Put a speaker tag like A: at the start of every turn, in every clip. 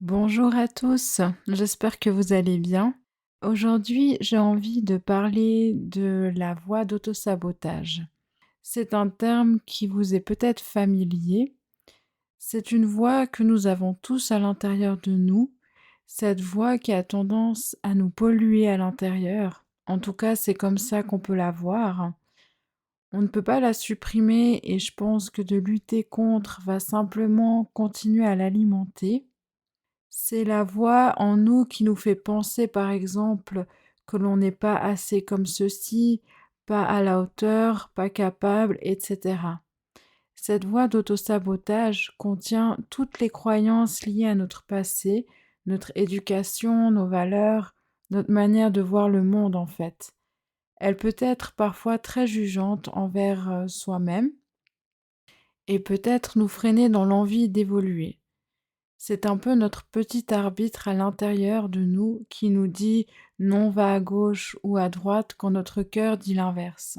A: Bonjour à tous, j'espère que vous allez bien. Aujourd'hui, j'ai envie de parler de la voie d'autosabotage. C'est un terme qui vous est peut-être familier. C'est une voix que nous avons tous à l'intérieur de nous, cette voix qui a tendance à nous polluer à l'intérieur. En tout cas, c'est comme ça qu'on peut la voir. On ne peut pas la supprimer et je pense que de lutter contre va simplement continuer à l'alimenter. C'est la voix en nous qui nous fait penser, par exemple, que l'on n'est pas assez comme ceci, pas à la hauteur, pas capable, etc. Cette voix d'autosabotage contient toutes les croyances liées à notre passé, notre éducation, nos valeurs, notre manière de voir le monde en fait. Elle peut être parfois très jugeante envers soi-même et peut-être nous freiner dans l'envie d'évoluer. C'est un peu notre petit arbitre à l'intérieur de nous qui nous dit non, va à gauche ou à droite quand notre cœur dit l'inverse.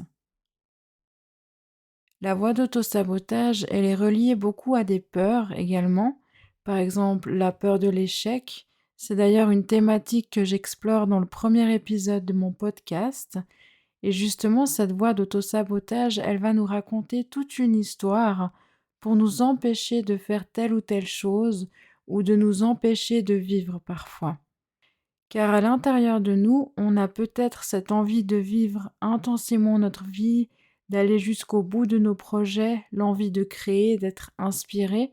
A: La voie d'autosabotage, elle est reliée beaucoup à des peurs également. Par exemple, la peur de l'échec. C'est d'ailleurs une thématique que j'explore dans le premier épisode de mon podcast. Et justement, cette voie d'autosabotage, elle va nous raconter toute une histoire pour nous empêcher de faire telle ou telle chose ou de nous empêcher de vivre parfois. Car à l'intérieur de nous, on a peut-être cette envie de vivre intensément notre vie, d'aller jusqu'au bout de nos projets, l'envie de créer, d'être inspiré.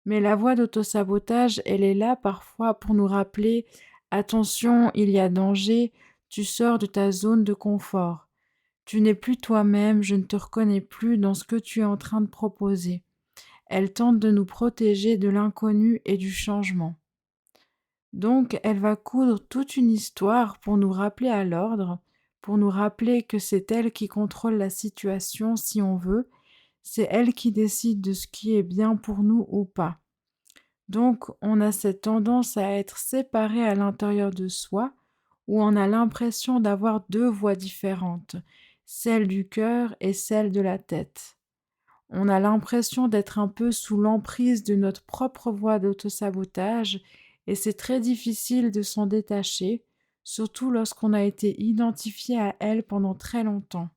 A: Mais la voie d'autosabotage, elle est là parfois pour nous rappeler attention, il y a danger, tu sors de ta zone de confort. Tu n'es plus toi-même, je ne te reconnais plus dans ce que tu es en train de proposer. Elle tente de nous protéger de l'inconnu et du changement. Donc, elle va coudre toute une histoire pour nous rappeler à l'ordre, pour nous rappeler que c'est elle qui contrôle la situation si on veut, c'est elle qui décide de ce qui est bien pour nous ou pas. Donc, on a cette tendance à être séparé à l'intérieur de soi, où on a l'impression d'avoir deux voix différentes, celle du cœur et celle de la tête. On a l'impression d'être un peu sous l'emprise de notre propre voie d'autosabotage et c'est très difficile de s'en détacher, surtout lorsqu'on a été identifié à elle pendant très longtemps.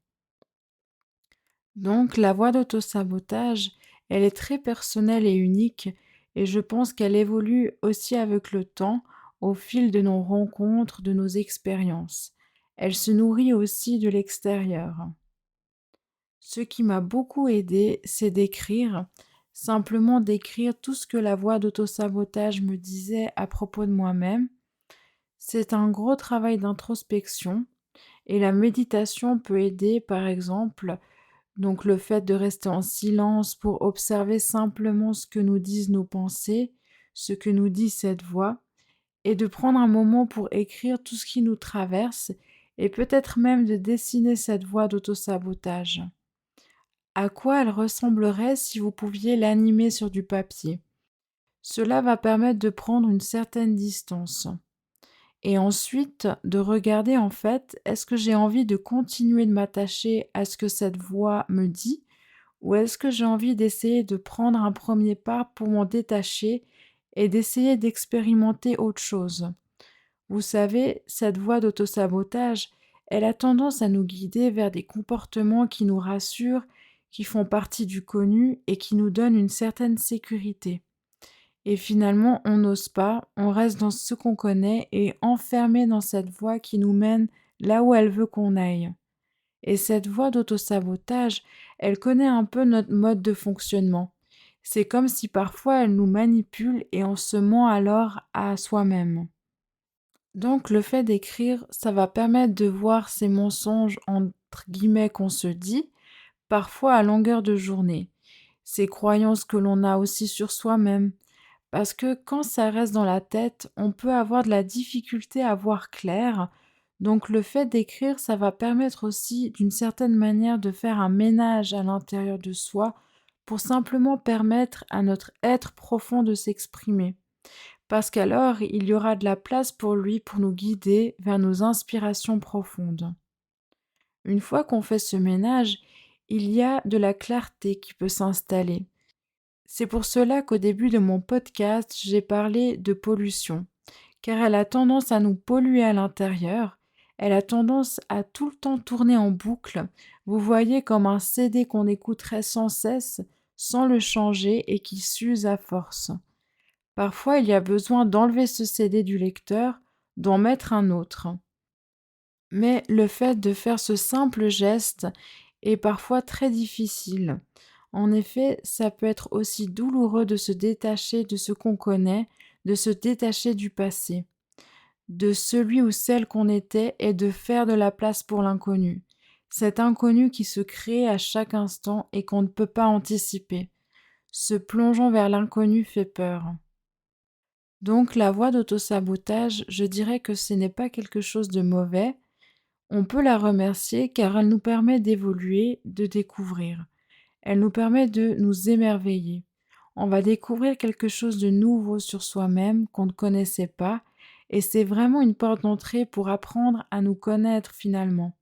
A: Donc la voie d'autosabotage, elle est très personnelle et unique et je pense qu'elle évolue aussi avec le temps, au fil de nos rencontres, de nos expériences. Elle se nourrit aussi de l'extérieur. Ce qui m'a beaucoup aidé, c'est d'écrire, simplement d'écrire tout ce que la voix d'autosabotage me disait à propos de moi-même. C'est un gros travail d'introspection et la méditation peut aider, par exemple, donc le fait de rester en silence pour observer simplement ce que nous disent nos pensées, ce que nous dit cette voix, et de prendre un moment pour écrire tout ce qui nous traverse et peut-être même de dessiner cette voix d'autosabotage. À quoi elle ressemblerait si vous pouviez l'animer sur du papier. Cela va permettre de prendre une certaine distance. Et ensuite, de regarder en fait, est-ce que j'ai envie de continuer de m'attacher à ce que cette voix me dit, ou est-ce que j'ai envie d'essayer de prendre un premier pas pour m'en détacher et d'essayer d'expérimenter autre chose. Vous savez, cette voie d'autosabotage, elle a tendance à nous guider vers des comportements qui nous rassurent, qui font partie du connu et qui nous donnent une certaine sécurité. Et finalement, on n'ose pas, on reste dans ce qu'on connaît et enfermé dans cette voie qui nous mène là où elle veut qu'on aille. Et cette voie d'autosabotage, elle connaît un peu notre mode de fonctionnement. C'est comme si parfois elle nous manipule et on se ment alors à soi-même. Donc le fait d'écrire, ça va permettre de voir ces mensonges entre guillemets qu'on se dit, parfois à longueur de journée. Ces croyances que l'on a aussi sur soi-même. Parce que quand ça reste dans la tête, on peut avoir de la difficulté à voir clair. Donc le fait d'écrire, ça va permettre aussi d'une certaine manière de faire un ménage à l'intérieur de soi pour simplement permettre à notre être profond de s'exprimer parce qu'alors il y aura de la place pour lui pour nous guider vers nos inspirations profondes. Une fois qu'on fait ce ménage, il y a de la clarté qui peut s'installer. C'est pour cela qu'au début de mon podcast, j'ai parlé de pollution, car elle a tendance à nous polluer à l'intérieur, elle a tendance à tout le temps tourner en boucle, vous voyez comme un CD qu'on écouterait sans cesse, sans le changer et qui s'use à force. Parfois, il y a besoin d'enlever ce CD du lecteur, d'en mettre un autre. Mais le fait de faire ce simple geste est parfois très difficile. En effet, ça peut être aussi douloureux de se détacher de ce qu'on connaît, de se détacher du passé, de celui ou celle qu'on était et de faire de la place pour l'inconnu. Cet inconnu qui se crée à chaque instant et qu'on ne peut pas anticiper. Ce plongeon vers l'inconnu fait peur. Donc la voie d'autosabotage, je dirais que ce n'est pas quelque chose de mauvais. On peut la remercier car elle nous permet d'évoluer, de découvrir. Elle nous permet de nous émerveiller. On va découvrir quelque chose de nouveau sur soi-même qu'on ne connaissait pas et c'est vraiment une porte d'entrée pour apprendre à nous connaître finalement.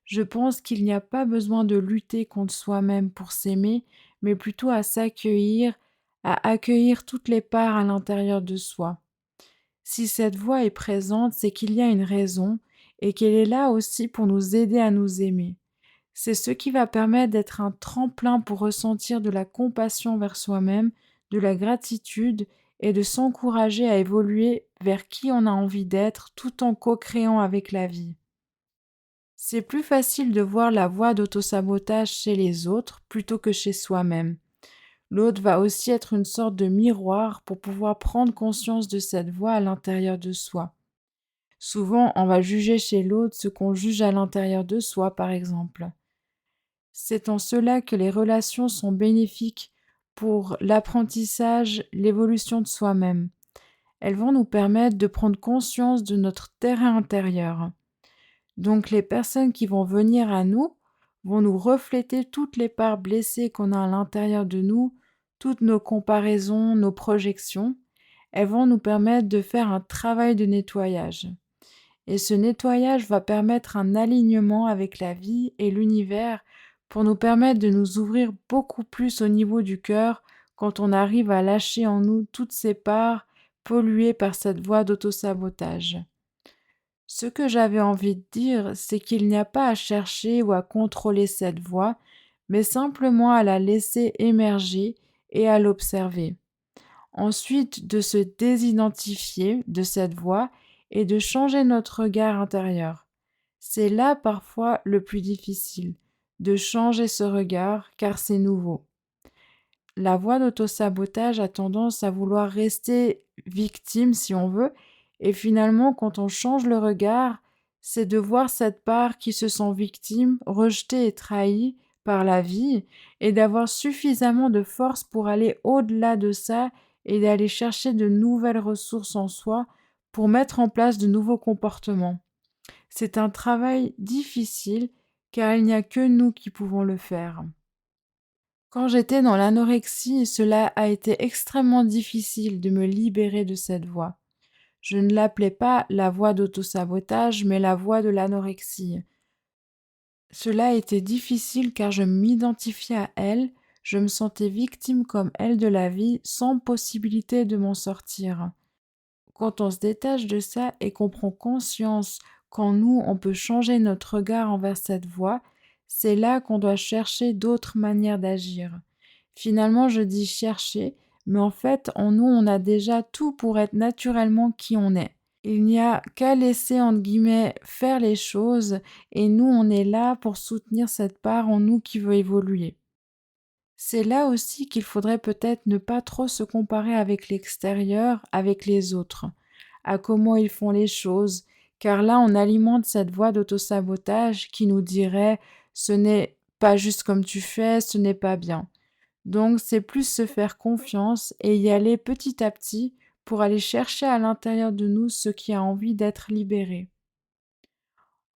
A: Je pense qu'il n'y a pas besoin de lutter contre soi-même pour s'aimer, mais plutôt à s'accueillir, à accueillir toutes les parts à l'intérieur de soi. Si cette voix est présente, c'est qu'il y a une raison et qu'elle est là aussi pour nous aider à nous aimer. C'est ce qui va permettre d'être un tremplin pour ressentir de la compassion vers soi-même, de la gratitude et de s'encourager à évoluer vers qui on a envie d'être tout en co-créant avec la vie. C'est plus facile de voir la voie d'autosabotage chez les autres plutôt que chez soi-même. L'autre va aussi être une sorte de miroir pour pouvoir prendre conscience de cette voie à l'intérieur de soi. Souvent, on va juger chez l'autre ce qu'on juge à l'intérieur de soi, par exemple. C'est en cela que les relations sont bénéfiques pour l'apprentissage, l'évolution de soi-même. Elles vont nous permettre de prendre conscience de notre terrain intérieur. Donc les personnes qui vont venir à nous vont nous refléter toutes les parts blessées qu'on a à l'intérieur de nous, toutes nos comparaisons, nos projections. Elles vont nous permettre de faire un travail de nettoyage. Et ce nettoyage va permettre un alignement avec la vie et l'univers pour nous permettre de nous ouvrir beaucoup plus au niveau du cœur quand on arrive à lâcher en nous toutes ces parts polluées par cette voie d'autosabotage. Ce que j'avais envie de dire, c'est qu'il n'y a pas à chercher ou à contrôler cette voix, mais simplement à la laisser émerger et à l'observer. Ensuite, de se désidentifier de cette voix et de changer notre regard intérieur. C'est là parfois le plus difficile, de changer ce regard car c'est nouveau. La voie d'autosabotage a tendance à vouloir rester victime si on veut, et finalement quand on change le regard, c'est de voir cette part qui se sent victime, rejetée et trahie par la vie, et d'avoir suffisamment de force pour aller au-delà de ça et d'aller chercher de nouvelles ressources en soi pour mettre en place de nouveaux comportements. C'est un travail difficile car il n'y a que nous qui pouvons le faire. Quand j'étais dans l'anorexie, cela a été extrêmement difficile de me libérer de cette voie. Je ne l'appelais pas la voie d'autosabotage, mais la voie de l'anorexie. Cela a été difficile car je m'identifiais à elle, je me sentais victime comme elle de la vie, sans possibilité de m'en sortir. Quand on se détache de ça et qu'on prend conscience qu'en nous on peut changer notre regard envers cette voie, c'est là qu'on doit chercher d'autres manières d'agir. Finalement, je dis chercher, mais en fait, en nous, on a déjà tout pour être naturellement qui on est. Il n'y a qu'à laisser, entre guillemets, faire les choses, et nous, on est là pour soutenir cette part en nous qui veut évoluer. C'est là aussi qu'il faudrait peut-être ne pas trop se comparer avec l'extérieur, avec les autres, à comment ils font les choses, car là on alimente cette voie d'autosabotage qui nous dirait ce n'est pas juste comme tu fais, ce n'est pas bien. Donc c'est plus se faire confiance et y aller petit à petit pour aller chercher à l'intérieur de nous ce qui a envie d'être libéré.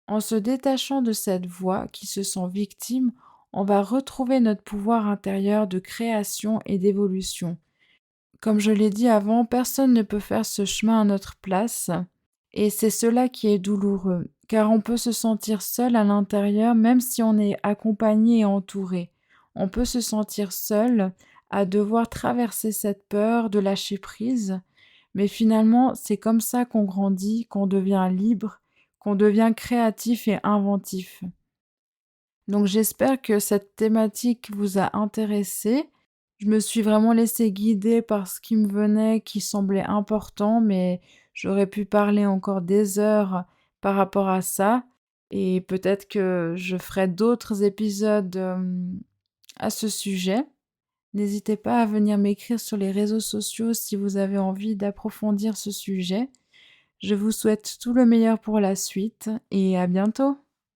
A: En se détachant de cette voix qui se sent victime, on va retrouver notre pouvoir intérieur de création et d'évolution. Comme je l'ai dit avant, personne ne peut faire ce chemin à notre place, et c'est cela qui est douloureux, car on peut se sentir seul à l'intérieur même si on est accompagné et entouré. On peut se sentir seul à devoir traverser cette peur de lâcher prise. Mais finalement, c'est comme ça qu'on grandit, qu'on devient libre, qu'on devient créatif et inventif. Donc j'espère que cette thématique vous a intéressé. Je me suis vraiment laissée guider par ce qui me venait, qui semblait important, mais j'aurais pu parler encore des heures par rapport à ça. Et peut-être que je ferai d'autres épisodes à ce sujet. N'hésitez pas à venir m'écrire sur les réseaux sociaux si vous avez envie d'approfondir ce sujet. Je vous souhaite tout le meilleur pour la suite et à bientôt.